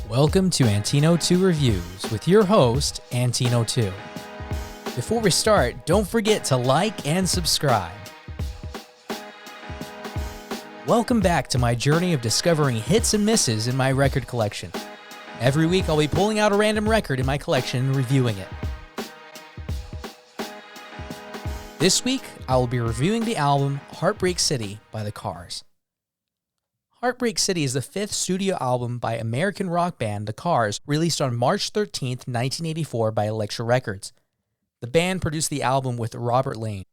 Welcome to Antino2 Reviews with your host, Antino2. Before we start, don't forget to like and subscribe. Welcome back to my journey of discovering hits and misses in my record collection. Every week I'll be pulling out a random record in my collection and reviewing it. This week I will be reviewing the album Heartbreak City by The Cars. Heartbreak City is the fifth studio album by American rock band The Cars, released on March 13, 1984 by Elektra Records. The band produced the album with Robert Lane.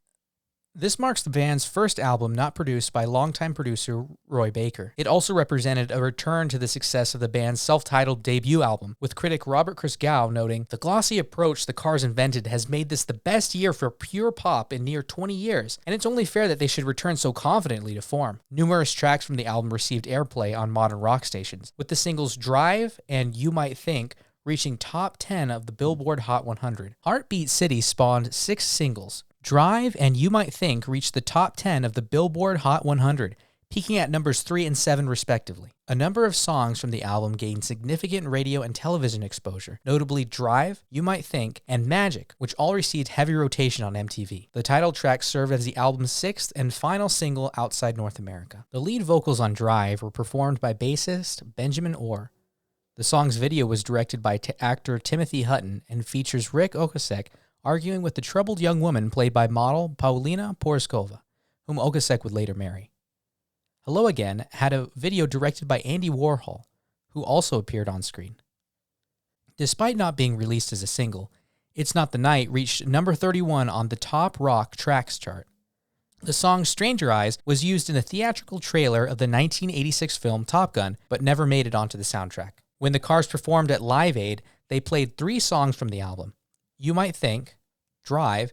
This marks the band's first album not produced by longtime producer Roy Baker. It also represented a return to the success of the band's self-titled debut album, with critic Robert Christgau noting, "The glossy approach the Cars invented has made this the best year for pure pop in near 20 years, and it's only fair that they should return so confidently to form." Numerous tracks from the album received airplay on modern rock stations, with the singles Drive and You Might Think reaching top 10 of the Billboard Hot 100. Heartbeat City spawned 6 singles. Drive and You Might Think reached the top 10 of the Billboard Hot 100, peaking at numbers 3 and 7 respectively. A number of songs from the album gained significant radio and television exposure, notably Drive, You Might Think, and Magic, which all received heavy rotation on MTV. The title track served as the album's 6th and final single outside North America. The lead vocals on Drive were performed by bassist Benjamin Orr. The song's video was directed by actor Timothy Hutton and features Rick Ocasek arguing with the troubled young woman played by model Paulina Porizkova, whom Ocasek would later marry. Hello Again had a video directed by Andy Warhol, who also appeared on screen. Despite not being released as a single, It's Not the Night reached number 31 on the Top Rock Tracks chart. The song Stranger Eyes was used in a theatrical trailer of the 1986 film Top Gun, but never made it onto the soundtrack. When the Cars performed at Live Aid, they played 3 songs from the album: You Might Think, Drive,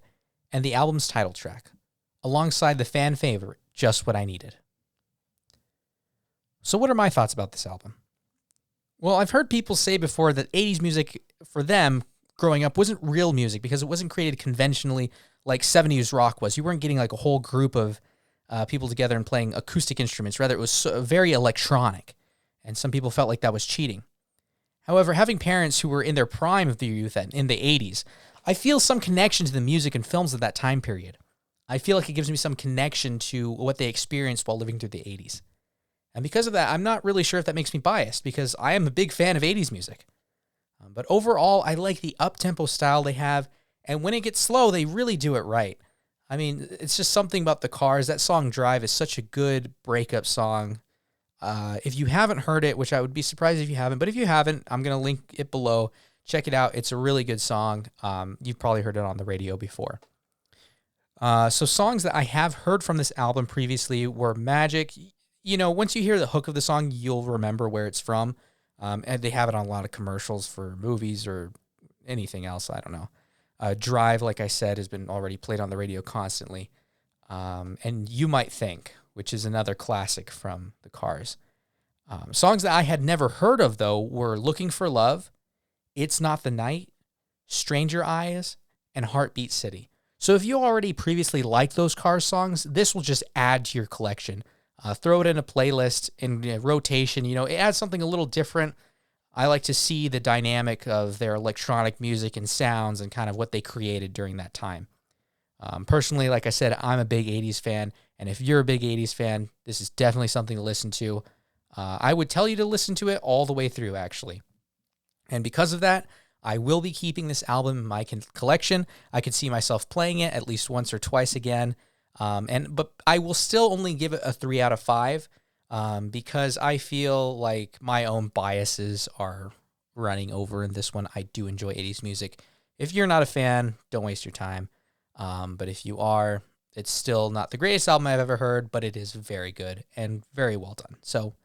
and the album's title track, alongside the fan favorite, Just What I Needed. So what are my thoughts about this album? Well, I've heard people say before that 80s music, for them, growing up, wasn't real music because it wasn't created conventionally like 70s rock was. You weren't getting like a whole group of people together and playing acoustic instruments. Rather, it was very electronic, and some people felt like that was cheating. However, having parents who were in their prime of their youth in the 80s, I feel some connection to the music and films of that time period. I feel like it gives me some connection to what they experienced while living through the 80s. And because of that, I'm not really sure if that makes me biased, because I am a big fan of 80s music. But overall, I like the up-tempo style they have, and when it gets slow, they really do it right. I mean, it's just something about the Cars. That song Drive is such a good breakup song. If you haven't heard it, which I would be surprised if you haven't, but if you haven't, I'm going to link it below. Check it out. It's a really good song. You've probably heard it on the radio before. So songs that I have heard from this album previously were Magic. You know, once you hear the hook of the song, you'll remember where it's from. And they have it on a lot of commercials for movies or anything else. I don't know. Drive, like I said, has been already played on the radio constantly. And You Might Think, which is another classic from the Cars. Songs that I had never heard of, though, were Looking for Love, It's Not the Night, Stranger Eyes, and Heartbeat City. So if you already previously liked those Cars songs, this will just add to your collection. Throw it in a playlist in rotation. You know, it adds something a little different. I like to see the dynamic of their electronic music and sounds and kind of what they created during that time. Personally, like I said, I'm a big 80s fan, and if you're a big 80s fan, this is definitely something to listen to. I would tell you to listen to it all the way through, actually. And because of that, I will be keeping this album in my collection. I could see myself playing it at least once or twice again. But I will still only give it a 3 out of 5 because I feel like my own biases are running over in this one. I do enjoy 80s music. If you're not a fan, don't waste your time. But if you are, it's still not the greatest album I've ever heard, but it is very good and very well done. So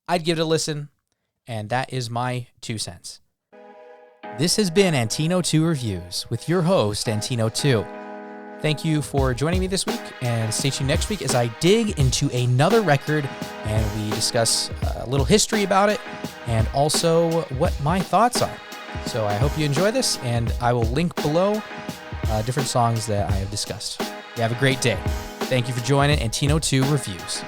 I'd give it a listen, and that is my 2 cents. This has been Antino2 Reviews with your host, Antino2. Thank you for joining me this week, and stay tuned next week as I dig into another record and we discuss a little history about it and also what my thoughts are. So I hope you enjoy this, and I will link below different songs that I have discussed. You have a great day. Thank you for joining Antino2 Reviews.